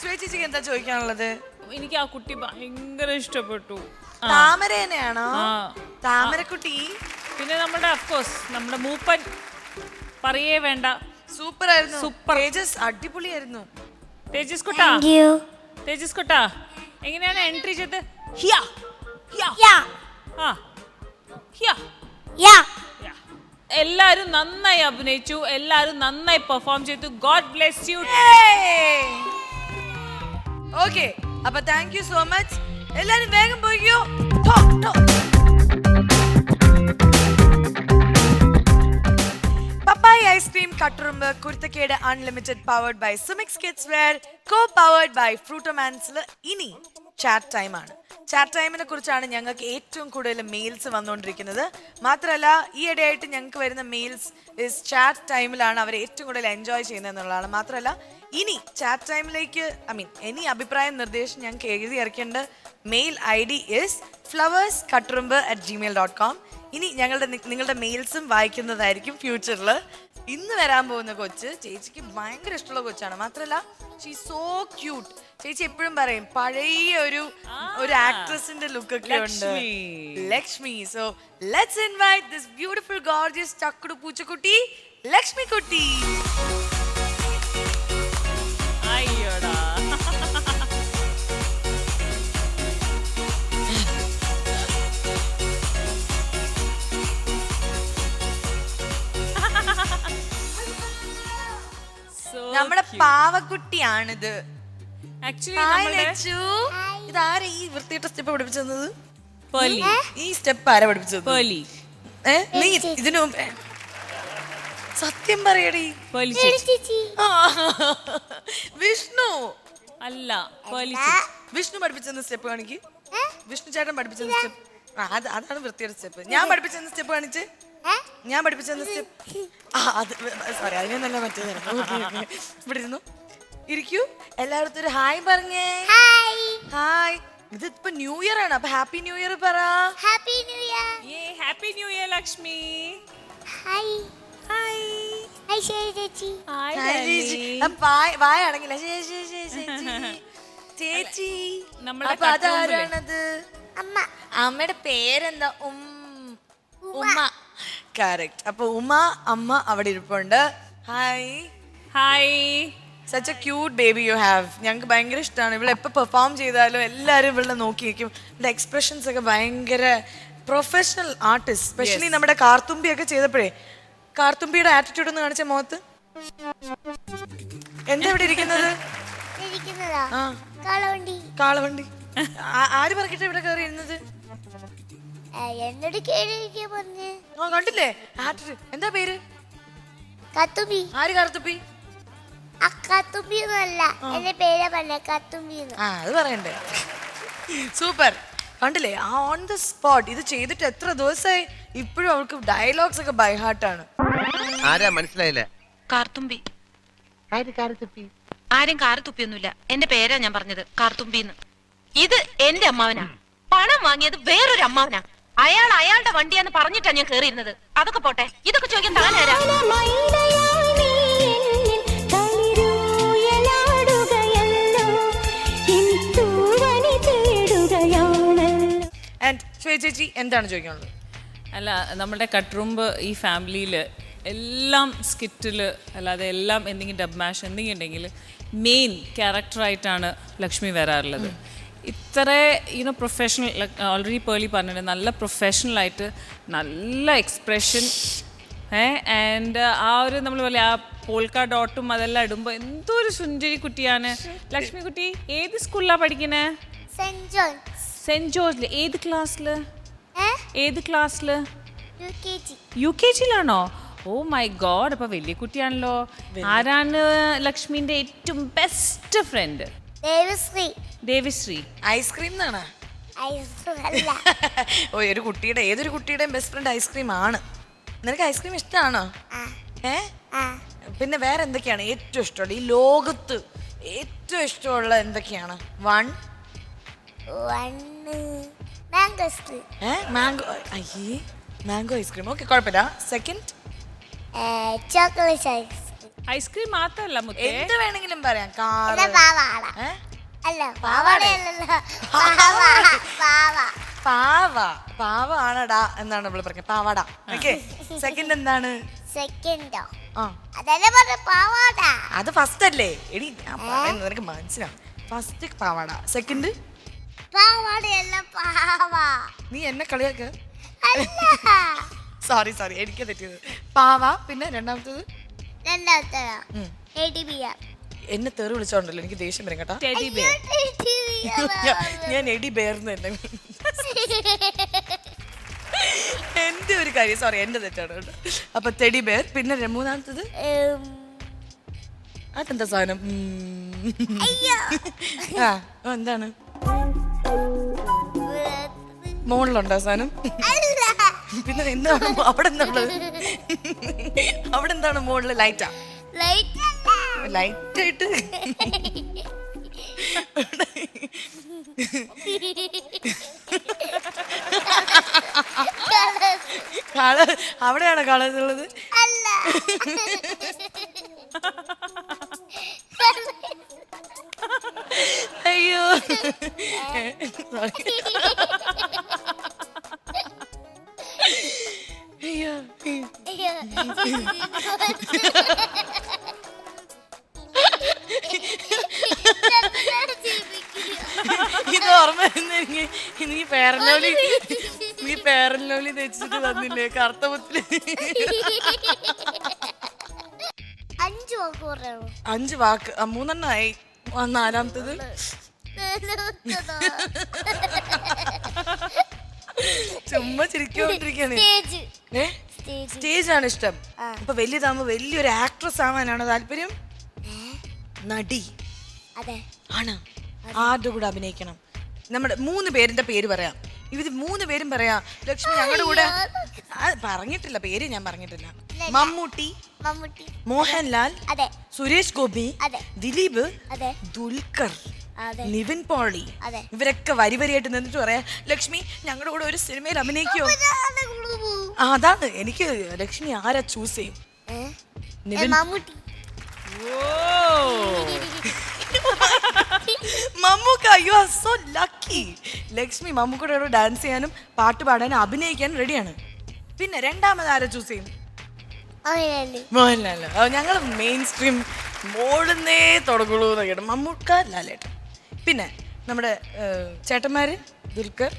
ചേച്ചിക്ക് എന്താ ചോദിക്കാനുള്ളത്? എനിക്ക് ആ കുട്ടി ഭയങ്കര ഇഷ്ടപ്പെട്ടു. താമരേനെയാണോ? താമരക്കുട്ടി. പിന്നെ നമ്മുടെ അഫ്കോഴ്സ് നമ്മുടെ മൂപ്പൻ പറയേ വേണ്ട. സൂപ്പർ ആയിരുന്നു. സൂപ്പർ. തേജസ് അടിപൊളിയായിരുന്നു. തേജസ് കുട്ടാ, തേജസ് കുട്ടാ എങ്ങനെയാണ് എൻട്രി ചെയ്ത്? ഹിയ ഹിയ യാ ആ ഹിയ. യാ. എല്ലാരും നന്നായി അഭിനയിച്ചു, എല്ലാരും നന്നായി പെർഫോം ചെയ്തു. God bless you. ഓക്കെ, അപ്പൊ താങ്ക് യു സോ മച്ച്. എല്ലാരും വേഗം പോയിക്കോ. Papaya ice cream Katturumbu Kuruthakkedu unlimited powered by Sumix kids wear co powered by ഫ്രൂട്ടോമാൻസിൽ ഇനി ചാറ്റ് ടൈം ആണ്. ചാറ്റ് ടൈമിനെ കുറിച്ചാണ് ഞങ്ങൾക്ക് ഏറ്റവും കൂടുതൽ മെയിൽസ് വന്നുകൊണ്ടിരിക്കുന്നത്. മാത്രമല്ല ഈ ഇടയായിട്ട് ഞങ്ങൾക്ക് വരുന്ന മെയിൽസ് ഇസ് ചാറ്റ് ടൈമിലാണ് അവർ ഏറ്റവും കൂടുതൽ എൻജോയ് ചെയ്യുന്നത് എന്നുള്ളതാണ്. മാത്രമല്ല ഇനി ചാറ്റ് ടൈമിലേക്ക് ഇനി അഭിപ്രായം നിർദ്ദേശം ഞങ്ങൾക്ക് എഴുതി ഇറക്കേണ്ട മെയിൽ ID ഇസ് flowers@gmail.com. ഇനി നിങ്ങളുടെ മെയിൽസും വായിക്കുന്നതായിരിക്കും ഫ്യൂച്ചറിൽ. ഇന്ന് വരാൻ പോകുന്ന കൊച്ച് ചേച്ചിക്ക് ഭയങ്കര ഇഷ്ടമുള്ള കൊച്ചാണ്. മാത്രമല്ല ഷീ സോ ക്യൂട്ട്. ചേച്ചി എപ്പോഴും പറയും പഴയ ഒരു ആക്ട്രസിന്റെ ലുക്ക് ഒക്കെ ഉണ്ട്. Lakshmi. So let's invite this beautiful gorgeous ചക്കുടു പൂച്ചക്കുട്ടി ലക്ഷ്മി കുട്ടി. അയ്യോടാ. നമ്മുടെ പാവക്കുട്ടിയാണിത്. ആക്ച്വലി ഇതാരാ ഈ വൃത്തിയിട്ട സ്റ്റെപ്പ് പഠിപ്പിച്ചത്? പേർലി. ഈ സ്റ്റെപ്പ് ആരാ പഠിപ്പിച്ചത്? പേർലി. നീ ഇതിനു മുമ്പ് സത്യം പറയടി. പേർലി ചേച്ചി. വിഷ്ണു അല്ല, പേർലി. വിഷ്ണു പഠിപ്പിച്ചെന്ന സ്റ്റെപ്പ് കാണിക്ക്. വിഷ്ണു ചേട്ടൻ പഠിപ്പിച്ചെന്ന സ്റ്റെപ്പ്. അതാണ് വൃത്തിയുടെ സ്റ്റെപ്പ്. ഞാൻ പഠിപ്പിച്ചെന്ന സ്റ്റെപ്പ് കാണിച്ച്. ഞാൻ പഠിപ്പിച്ചെന്ന സ്റ്റെപ്പ്. സോറി, അതിനെ നല്ല മറ്റേതായിരുന്നു. ഇവിടെ ഇരുന്നു ഇരിക്കൂ. എല്ലായിടത്തും ഒരു ഹായ് പറഞ്ഞേ. ഹായ്. ഇതിപ്പോ ന്യൂ ഇയർ ആണ്, അപ്പൊ ഹാപ്പി ന്യൂ ഇയർ പറ. Happy new year. Happy new year Lakshmi. Hi hi. Hi ചേച്ചി. വായാണെങ്കില ചേച്ചി. അപ്പൊ അതാരാണത്? അമ്മ. അമ്മയുടെ പേരെന്താ? ഉമ്മ. കറക്റ്റ്. അപ്പൊ അമ്മ അവിടെ ഇരിപ്പുണ്ട്. Hi. Hi. Such A cute baby you have. ഞങ്ങൾക്ക് ഭയങ്കര ഇഷ്ടമാണ്. ഇവിടെ എപ്പോൾ പെർഫോം ചെയ്താലും എല്ലാവരും ഇവിടെ നോക്കിയിരിക്കും. ഇവിടെ എക്സ്പ്രഷൻസ് ഒക്കെ ഭയങ്കര പ്രൊഫഷണൽ ആർട്ടിസ്റ്റ്. സ്പെഷ്യലി നമ്മുടെ കാർത്തുമ്പി ഒക്കെ ചെയ്തപ്പോഴേ കാർത്തുമ്പിയുടെ ആറ്റിറ്റ്യൂഡ് ഒന്ന് കാണിച്ച മുഖത്ത്. എന്താ ഇവിടെ ഇരിക്കുന്നത്? കാളവണ്ടി. ആര് പറഞ്ഞിട്ട് ഇവിടെ കയറി ഇരുന്നത്? കണ്ടില്ലേ ആറ്റിറ്റ്യൂഡ്. എന്താ പേര്? കത്തുമ്പി. ആര് കാർത്തുമ്പി? അത് പറയണ്ടേ. സൂപ്പർ. കണ്ടില്ലേ ഓൺ ദ സ്പോട്ട്. ഇത് ചെയ്തിട്ട് എത്ര ദിവസമായി. ഇപ്പോഴും അവൾക്ക് ഡയലോഗ്സ് ഒക്കെ ബൈ ഹാർട്ടാണ്. ആരാ മനസ്സിലായില്ല? കാർത്തുമ്പി. ആരും കാറ് തുപ്പിയൊന്നുമില്ല. എന്റെ പേരാ ഞാൻ പറഞ്ഞത്, കാർത്തുമ്പിന്ന്. ഇത് എന്റെ അമ്മാവനാ. പണം വാങ്ങിയത് വേറൊരു അമ്മാവനാ. അയാളുടെ വണ്ടിയാന്ന് പറഞ്ഞിട്ടാ ഞാൻ കേറിയിരുന്നത്. അതൊക്കെ പോട്ടെ, ഇതൊക്കെ ചോദിക്കാൻ താനാരാ? ചേച്ചി എന്താണ് ചോദിക്കാനുള്ളത്? അല്ല, നമ്മുടെ കട്ടുറുമ്പ് ഈ ഫാമിലിയിൽ എല്ലാം സ്കിറ്റിൽ അല്ലാതെ എല്ലാം എന്തെങ്കിലും ഡബ് മാഷ് എന്തെങ്കിലും ഉണ്ടെങ്കിൽ മെയിൻ ക്യാരക്ടറായിട്ടാണ് ലക്ഷ്മി വരാറുള്ളത്. ഇത്ര പ്രൊഫഷണൽ, ഓൾറെഡി പേർലി പറഞ്ഞിട്ടുണ്ട്, നല്ല പ്രൊഫഷണലായിട്ട് നല്ല എക്സ്പ്രഷൻ. ആൻഡ് ആ ഒരു നമ്മൾ പോലെ ആ പോൾക്ക ഡോട്ടും അതെല്ലാം ഇടുമ്പോൾ എന്തോ ഒരു സുന്ദരി കുട്ടിയാണ് ലക്ഷ്മി കുട്ടി. ഏത് സ്കൂളിലാണ് പഠിക്കുന്നത്? സെന്റ് ജോർജില്. ഏത് ക്ലാസ്സില്? യു കെ ജിയിലാണോ? ഓ മൈ ഗോഡ്, അപ്പൊ വലിയ കുട്ടിയാണല്ലോ. ആരാണ് ലക്ഷ്മിന്റെ ഏറ്റവും best friend? Devasree. Devisree. Ice cream എന്നാണ്. ഐസ്ക്രീം അല്ല. ഓ, ഒരു കുട്ടിയുടെ ഏതൊരു കുട്ടിയുടെയും ബെസ്റ്റ് ഫ്രണ്ട് ഐസ്ക്രീം ആണ്. നിനക്ക് ഐസ്ക്രീം ഇഷ്ടമാണോ? ഏ പിന്നെ വേറെ എന്തൊക്കെയാണ് ഏറ്റവും ഇഷ്ടമുള്ള ഈ ലോകത്ത് ഏറ്റവും ഇഷ്ടമുള്ള എന്തൊക്കെയാണ്? Mango ice cream. മാംഗോ. അയ്യേ, മാംഗോ ഐസ്ക്രീം. ഓക്കെ, കുഴപ്പമില്ല. Second chocolate ice cream. ഐസ്ക്രീം മാത്രല്ല മുത്തേ, എന്ത് വേണമെങ്കിലും പറയാം. പിന്നെ പാവാട. അല്ല പാവാടയല്ലല്ലോ, പാവ ആണടാ എന്നാണ് നമ്മൾ പറഞ്ഞത്. പാവാട. ഓക്കെ, സെക്കൻഡ് എന്താണ്? സെക്കൻഡോ? ആ, അതല്ലേ പറഞ്ഞ പാവാട. അത് ഫസ്റ്റ് അല്ലേ എടി? ഞാൻ പറയുന്നത് നിനക്ക് മനസ്സിലാവും. ഫസ്റ്റ് പാവാട, സെക്കൻഡ് പാവാടയല്ല പാവ. നീ എന്നെ കളിയാക്ക. അല്ല, സോറി എനിക്ക് തെറ്റിയത്. പാവ. പിന്നെ രണ്ടാമത്തത് രണ്ടാമത്തെ എഡിബിയർ. എന്നെ തെറി വിളിച്ചോണ്ടല്ലോ എനിക്ക് ദേഷ്യം വരും കേട്ടോ. Teddy bear. ഞാൻ എഡി ബെയർന്ന് തന്നെ എന്റെ ഒരു കാര്യം. സോറി, എന്റെ തെറ്റാണ് കേട്ടോ. അപ്പൊ ടെഡി ബെയർ. പിന്നെ മൂന്നാമത്തത് അതെന്താ സാധനം? ആ, എന്താണ് മോളിലുണ്ടോ സാധനം? പിന്നെ എന്താണ് അവിടെ എന്താണുള്ളത്? അവിടെ എന്താണ് മോളില്? ലൈറ്റാ? ലൈറ്റ് ആയിട്ട് അവിടെയാണോ കളേഴ്സ് ഉള്ളത്? അല്ല, അയ്യോ, അയ്യോ. ഇത് ഓർമ്മ വരുന്നെങ്കിൽ നീ പേരലോലി തെച്ചിട്ട് തന്നില്ലേ കറുത്തപത്തില്? 5 വാക്ക് പറയണോ? 5 വാക്ക്. 3 നാലാമത്തത് ചുമ്മാ ചിരിക്കൊണ്ടിരിക്കാണ്. സ്റ്റേജ് ആണ് ഇഷ്ടം. അപ്പൊ വലുതാകുമ്പോ വലിയൊരു ആക്ട്രസ് ആവാനാണോ താല്പര്യം? നടി ആണ്. ആരുടെ കൂടെ അഭിനയിക്കണം? നമ്മുടെ 3 പേരിന്റെ പേര് പറയാം. ഇവര് 3 പേരും പറയാം. ലക്ഷ്മി ഞങ്ങളുടെ കൂടെ പറഞ്ഞിട്ടില്ല പേര്, ഞാൻ പറഞ്ഞിട്ടില്ല. മമ്മൂട്ടി, മോഹൻലാൽ, സുരേഷ് ഗോപി, ദിലീപ്, ദുൽഖർ, നിവിൻ പോളി, ഇവരൊക്കെ വരിയായിട്ട് നിന്നിട്ട് പറയാ ലക്ഷ്മി ഞങ്ങളുടെ കൂടെ ഒരു സിനിമയിൽ അഭിനയിക്കോ? അതാണ് എനിക്ക്. ലക്ഷ്മി ആരാ ചൂസ് ചെയ്യും? Mammootty. Mammukka. You are so lucky. Lakshmi മമ്മൂക്കയോട് ഡാൻസ് ചെയ്യാനും പാട്ട് പാടാനും അഭിനയിക്കാനും റെഡിയാണ്. പിന്നെ രണ്ടാമത് ആരെ ചൂസ് ചെയ്യും? മോഹൻലാൽ. ഞങ്ങൾ മെയിൻ സ്ട്രീം മോളുന്നേ തുടങ്ങുള്ളൂ എന്നൊക്കെയാണ്. മമ്മൂക്ക, ലാലേട്ടൻ. പിന്നെ നമ്മുടെ ചേട്ടന്മാര് ദുൽഖർ,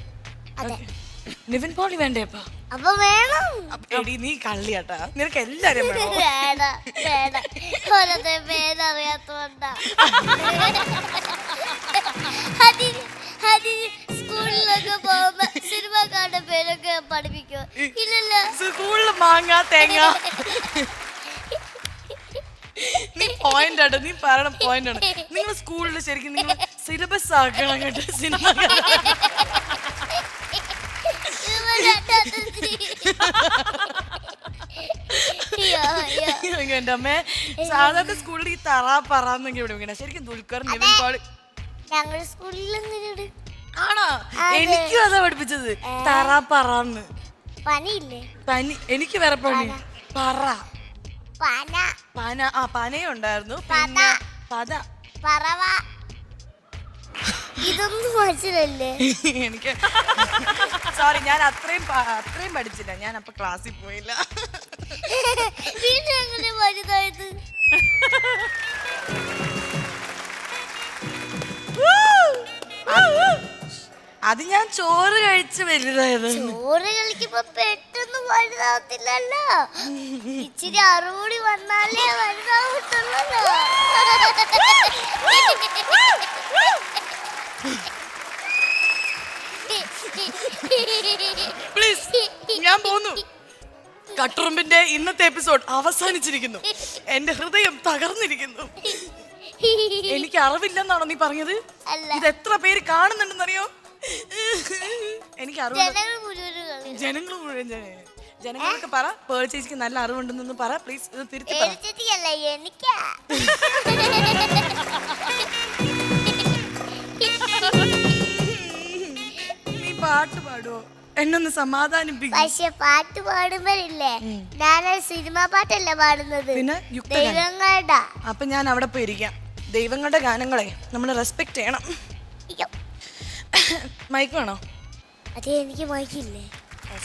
നിവിൻ പോളി വേണ്ടേ? അപ്പൊ വേണം. എടി നീ കള്ളിയാട്ടാ, നിനക്ക് എല്ലാരും പേരറിയാത്തോണ്ടാ. സ്കൂളിലൊക്കെ പോകുമ്പോ സിനിമക്കാരുടെ പേരൊക്കെ പഠിപ്പിക്കോ? ഇല്ലല്ലോ. സ്കൂളിൽ മാങ്ങ തേങ്ങ. നീ പോയിന്റ് ആട്ടോ, നീ പറയണ പോയിന്റ് ആണ്. നിങ്ങൾ സ്കൂളിൽ ശരിക്കും നിങ്ങൾ സിലബസ് ആക്കണം കേട്ടോ സിനിമ. എന്റെ അമ്മേ, സാധാരണ സ്കൂളിൽ ഈ തറാ പറന്നൊക്കെ ഇവിടെ ശരിക്കും ദുൽഖർ, നിവിൻ പോളി. ഞങ്ങളുടെ സ്കൂളിൽ ആണോ? എനിക്കും അതാ പഠിപ്പിച്ചത്, തറാ പറന്ന്. പനിയില്ലേ? പനി എനിക്ക് വേറെ പനി. പറ പന. പനയും ഉണ്ടായിരുന്നു. പിന്നെ പത, പറവ. ഇതൊന്നും മനസ്സിലല്ലേ? എനിക്ക് സോറി, ഞാൻ അത്രയും പഠിച്ചില്ല. ഞാൻ അപ്പൊ ക്ലാസ്സിൽ പോയില്ല. പിന്നെ എങ്ങനെ വലുതായത്? അത് ഞാൻ ചോറ് കഴിച്ച് വലുതായത്. ചോറ് കളിക്കുമ്പോ പെട്ടെന്ന് വലുതാവത്തില്ലല്ലോ. ഇച്ചിരി അറിവൂടി വന്നാലേ വലുതാവത്തുള്ളല്ലോ. പ്ലീസ്, ഞാൻ പോന്നു. കട്ടുറുമ്പിന്റെ ഇന്നത്തെ എപ്പിസോഡ് അവസാനിച്ചിരിക്കുന്നു. എന്റെ ഹൃദയം തകർന്നിരിക്കുന്നു. എനിക്ക് അറിവില്ലെന്നാണോ നീ പറഞ്ഞത്? ഇത് എത്ര പേര് കാണുന്നുണ്ടെന്നറിയോ? എനിക്ക് അറിവ് ജനങ്ങൾ മുഴുവൻ ജനങ്ങളൊക്കെ പറ. പേൾ ചേച്ചിക്ക് നല്ല അറിവുണ്ടെന്ന് പറ പ്ലീസ്. ഇത് തിരുത്തി പറ. നീ പാട്ട് പാടുവോ? എന്നൊന്ന് സമാധാനിപ്പിക്കും. പക്ഷെ പാട്ട് പാടുമ്പോഴില്ലേ ഞാനൊരു സിനിമ പാട്ടല്ല പാടുന്നത്, പിന്നെ ദൈവങ്ങളുടെ. അപ്പൊ ഞാൻ അവിടെ പോയിരിക്കാം. ദൈവങ്ങളുടെ ഗാനങ്ങളെ നമ്മൾ റെസ്പെക്ട് ചെയ്യണം. മൈക്ക് വേണോ? അതെ, എനിക്ക് മൈക്കില്ലേ.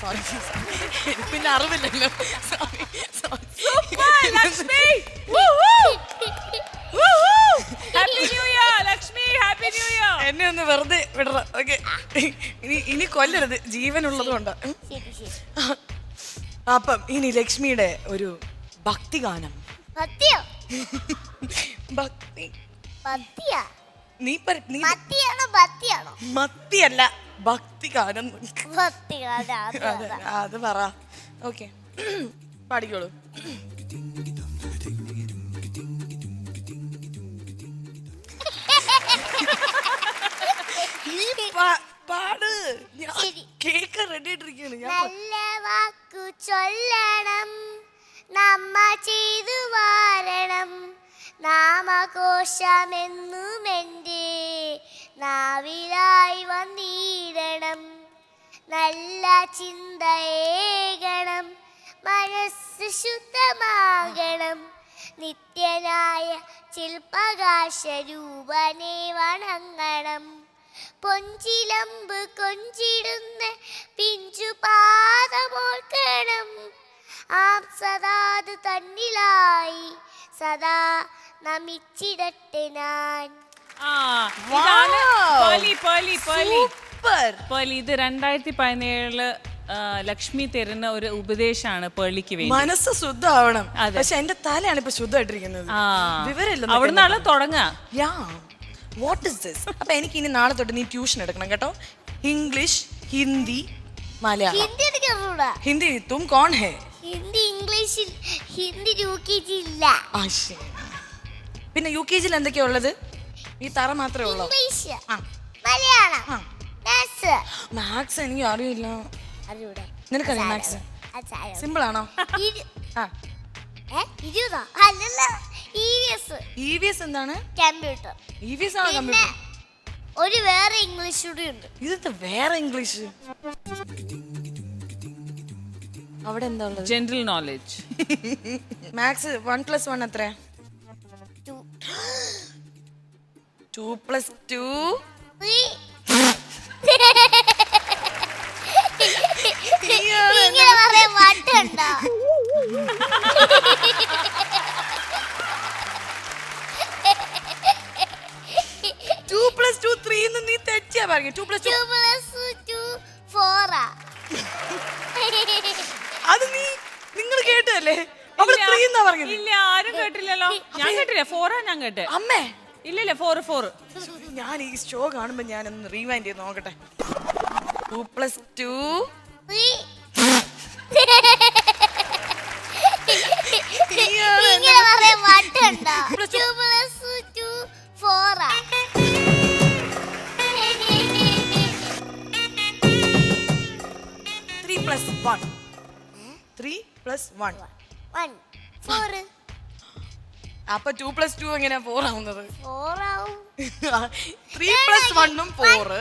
സോറി, പിന്നെ അറിവില്ലല്ലോ. എന്നെ ഒന്ന് വെറുതെ വിടറ. ഓക്കെ, ഇനി കൊല്ലരുത്, ജീവനുള്ളത് കൊണ്ട്. അപ്പം ഇനി ലക്ഷ്മിയുടെ ഒരു ഭക്തി ഗാനം. ഭക്തിയോ? ഭക്തി ഭക്തിയാ? നീ ഭക്തിയാണോ ഭക്തിയാണോ? മത്തിയല്ല, ഭക്തി ഗാനം. ഭക്തി അത് പറ. ഓക്കെ, പാടിക്കോളൂ. പാട്, കേക്ക് റെഡി ആയിട്ടിരിക്കുന്നു. നല്ല വാക്കു ചൊല്ലണം, നമ്മ ചെയ്തു വാരണം, നാമഘോഷമെന്നും എൻ്റെ നാവിലായി വന്നിടണം. നല്ല ചിന്തയേകണം, മനസ്സ് ശുദ്ധമാകണം, നിത്യനായ ശില്പകാശ രൂപനെ വണങ്ങണം. പൊഞ്ചിലമ്പ് കൊഞ്ചിടുന്ന പിഞ്ചുപാദമോർക്കണം, ആം സദാത് തന്നിലായി സദാ നമിച്ചിടട്ടെ ഞാൻ. ഇത് 2017 ലക്ഷ്മി തരുന്ന ഒരു ഉപദേശമാണ് പേളിക്ക് വേണ്ടി. മനസ്സ് ശുദ്ധമാവണം. പക്ഷെ എന്റെ തലയാണ് ഇപ്പൊ ശുദ്ധമായിട്ടിരിക്കുന്നത്. വിവരമില്ല. അവിടുന്നാണ് തുടങ്ങാ. What is this? അപ്പൊ എനിക്ക് ഇനി നാളെ തൊട്ട് നീ ട്യൂഷൻ എടുക്കണം കേട്ടോ. ഇംഗ്ലീഷ്, ഹിന്ദി, മലയാളം. ഹിന്ദി തും കോൺ ഹേ? ഹിന്ദി ഇംഗ്ലീഷിൽ, ഹിന്ദി UKG ഇല്ല. പിന്നെ UKG എന്തൊക്കെയാ ഉള്ളത്? ഈ തറ മാത്രമേ ഉള്ളൂ. ഇംഗ്ലീഷ്, മലയാളം, മാത്സ് എനിക്ക് അറിയില്ല. നിനക്കറിയാം മാത്സ്? സിമ്പിൾ ആണോ? EVS എന്താണ്? കമ്പ്യൂട്ടർ. EVS ആണോ കമ്പ്യൂട്ടർ? ഒരു വേറെ ഇംഗ്ലീഷ് കൂടി ഉണ്ട്. ഇത് വേറെ ഇംഗ്ലീഷ്. അവിടെ എന്താ ഉള്ളത്? General knowledge. മാത്സ് 1 + 1 എത്ര? 2 + 2 ഇങ്ങനെ പറയാൻ പാട്ടുണ്ടോ? 2 + 2 3 എന്ന് നീ തെറ്റിയാ പറഞ്ഞു. 2 + 2 4 അത് നിങ്ങൾ കേട്ടല്ലേ? അവള് 3 എന്നാ പറഞ്ഞത്. ഇല്ല, ആരും കേട്ടില്ലല്ലോ. ഞാൻ കേട്ടില്ല. 4 ഞാൻ കേട്ടെ. അമ്മേ ഇല്ല 4. ഞാൻ ഈ ഷോ കാണുമ്പോ ഞാൻ ഒന്ന് റീവൈൻഡ് ചെയ്ത് നോക്കട്ടെ. 2 + 2 ഇങ്ങനെ പറയാൻ പാട്ടുണ്ടോ? 2 + 2 4. 3 + 1 3 + 1 4. അപ്പൊ 2 + 2 എങ്ങനെയാ 4 ആവുന്നത്? 4 ആവും. 3 + 1 ഉം 4.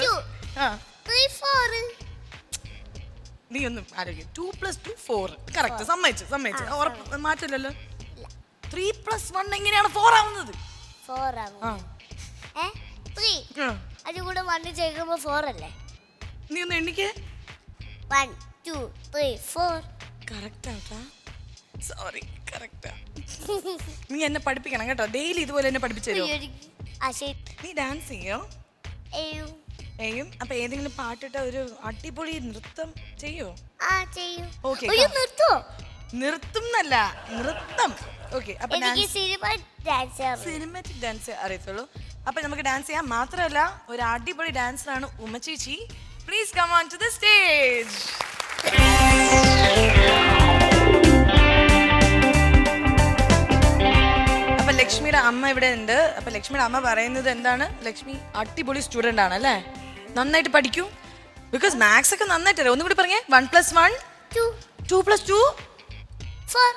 3 4. നീ ഒന്നും ആലോചിക്കും. 2 + 2 4. കറക്റ്റ്. സമ്മതിച്ചു. മാറ്റില്ലല്ലോ. 3 + 1 എങ്ങനെയാണ് 4 ആവുന്നത്? 4 ആവും. 3 അത് കൂടെ 1 ചേർക്കുമ്പോ 4 അല്ലേ? നീ ഒന്ന് എണ്ണിക്കേ. 1 2 3 4. കറക്റ്റ് ആട്ടാ. സോറി, കറക്റ്റാ. നീ എന്നെ പഠിപ്പിക്കണം കേട്ടോ. ഡെയിലി ഇതുപോലെ എന്നെ പഠിപ്പിച്ചു തരുമോ? നീ ഡാൻസ് ചെയ്യോ? ചെയ്യും. അപ്പൊ ഏതെങ്കിലും പാട്ടിട്ട് ഒരു അടിപൊളി നൃത്തം ചെയ്യോ? ഓക്കെ. നിർത്തും എന്നല്ല, നൃത്തം. ഓക്കെ. അപ്പൊ സിനിമാറ്റിക് ഡാൻസ് അറിയത്തുള്ളൂ. അപ്പൊ നമുക്ക് ഡാൻസ് ചെയ്യാം. മാത്രമല്ല ഒരു അടിപൊളി ഡാൻസറാണ് ഉമ്മ ചേച്ചി. Please come on to the stage. ലക്ഷ്മിയുടെ അമ്മ ഇവിടെ ഉണ്ട്. അപ്പൊ ലക്ഷ്മിയുടെ അമ്മ പറയുന്നത് എന്താണ്? ലക്ഷ്മി അടിപൊളി സ്റ്റുഡന്റ് ആണ് അല്ലേ? നന്നായിട്ട് പഠിക്കൂ. ബിക്കോസ് മാത്സ് ഒക്കെ നന്നായിട്ട് അറിയാം. ഒന്നുകൂടി പറഞ്ഞേ. 1 + 1 2 + 2 4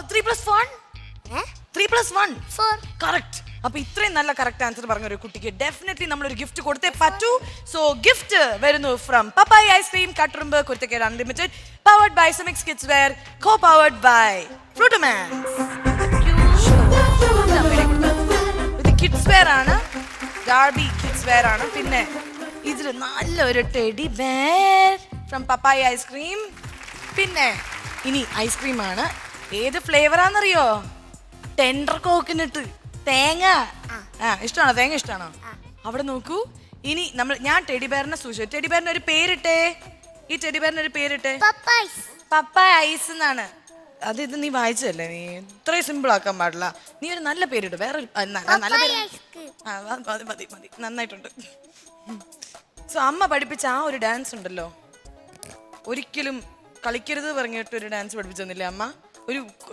3 + 1 3 + 1 4 കറക്റ്റ്. അപ്പൊ ഇത്രയും നല്ല കറക്റ്റ് ആൻസർ പറഞ്ഞ ഒരു കുട്ടിക്ക് ഡെഫിനറ്റ്ലി നമ്മളൊരു ഗിഫ്റ്റ് കൊടുത്തേ പറ്റൂ. സോ ഗിഫ്റ്റ് വരുന്നു from papaya ice cream Katturumbu Kuruthakkedu unlimited, powered by Sumix kids wear, co powered by Fruitmans. ഇത് കിഡ്സ് വെയർ ആണ്, ഡാർബി കിഡ്സ് വെയർ ആണ്. പിന്നെ ഇതിൽ നല്ലൊരു teddy bear from papaya ice cream. പിന്നെ ഇനി ഐസ്ക്രീം ആണ്. ഏത് ഫ്ലേവർ ആണെന്നറിയോ? ടെൻഡർ കോക്കനട്ട്, തേങ്ങ. ഇഷ്ടമാണോ? തേങ്ങ ഇഷ്ടമാണോ? അവിടെ നോക്കൂ. ഇനി ഞാൻ ടെഡി ബെയറിനെ സൂക്ഷിച്ചു. ടെഡി ബെയറിന് ഒരു പേരിട്ടെ. ഈ ടെഡി ബെയറിന് ഒരു പേരിട്ടെ. പപ്പായ ഐസ് എന്നാണ്. അത് ഇത് നീ വായിച്ചല്ലേ? നീ ഇത്രയും സിമ്പിൾ ആക്കാൻ പാടില്ല. നീ ഒരു നല്ല പേരിട്ട്. വേറെ നല്ല പേര്. മതി മതി, നന്നായിട്ടുണ്ട്. സോ അമ്മ പഠിപ്പിച്ച ആ ഒരു ഡാൻസ് ഉണ്ടല്ലോ, ഒരിക്കലും കളിക്കരുത് പറഞ്ഞിട്ട് ഒരു ഡാൻസ് പഠിപ്പിച്ചു തന്നില്ലേ അമ്മ?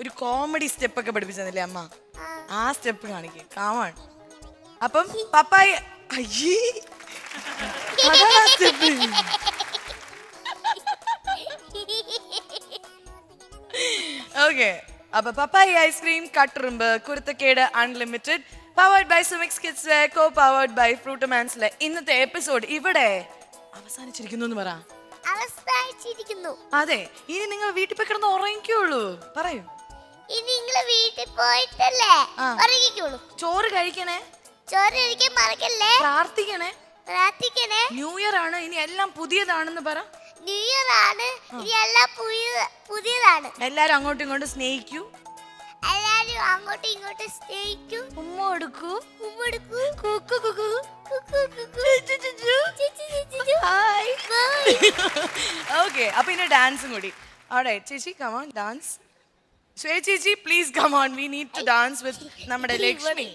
ഒരു കോമഡി സ്റ്റെപ്പ് ഒക്കെ പഠിപ്പിച്ചു തന്നില്ലേ അമ്മ? ആ സ്റ്റെപ്പ് കാണിക്കേ. കാമാണ്. അപ്പം പപ്പായ അയ്യേ സ്റ്റെപ്പ്. ഓക്കെ. അപ്പൊ പപ്പായ ice cream Katturumbu Kuruthakkedu unlimited, powered by Sumix kids wear, co powered by ഫ്രൂട്ടമാൻസിലെ ഇന്നത്തെ എപ്പിസോഡ് ഇവിടെ അവസാനിച്ചിരിക്കുന്നു എന്ന് പറ. അവസാനിച്ചിരിക്കുന്നു. അതെ. ഇനി നിങ്ങൾ വീട്ടിൽ പോയി കിടന്ന് ഉറങ്ങിക്കുള്ളൂ. പറയൂ. ഇനി നിങ്ങൾ വീട്ടിൽ പോയിട്ടല്ലേ ഉറങ്ങിക്കുള്ളൂ. ചോറ് കഴിക്കണേ. ചോറ് കഴിക്കാൻ മറക്കല്ലേ. പ്രാർത്ഥിക്കണേ. പ്രാർത്ഥിക്കണേ. ന്യൂ ഇയർ ആണ്, ഇനി എല്ലാം പുതിയതാണെന്ന് പറ. ന്യൂ ഇയർ ആണ്, ഇനി എല്ലാം പുതിയതാണ്. എല്ലാരും അങ്ങോട്ടും ഇങ്ങോട്ടും സ്നേഹിക്കൂ. എല്ലാരും അങ്ങോട്ടും ഇങ്ങോട്ടും സ്നേഹിക്കൂ. ഉമ്മ കൊടുക്കൂ. ഉമ്മ കൊടുക്കൂ. കുക്കു കുക്കു. ഓക്കെ. അപ്പൊ ഇനി ഡാൻസും കൂടി. Alright, ചേച്ചി come on dance. ശ്വേത ചേച്ചി please come on, we need to dance with നമ്മുടെ ലക്ഷ്മി.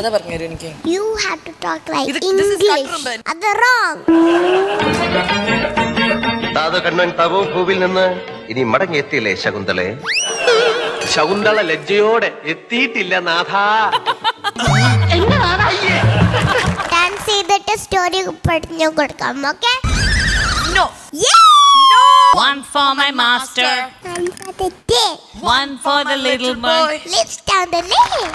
കഥ പറഞ്ഞുതരും എനിക്ക്. You have to talk like This is English. Katruban. അത് wrong. താത കണ്ണൻ തവവും ഭൂവിൽ നിന്ന് ഇനി മടങ്ങിയെത്തിയില്ലേ ശകുന്തളെ? ശകുന്തള ലജ്ജയോടെ എത്തിയിട്ടില്ല നാഥാ. ഡാൻസ് ചെയ്തിട്ട് സ്റ്റോറി പറഞ്ഞു കൊടുക്കാം. Okay? No. One for my master, One for the day. one for the little boy. Let's down the lane.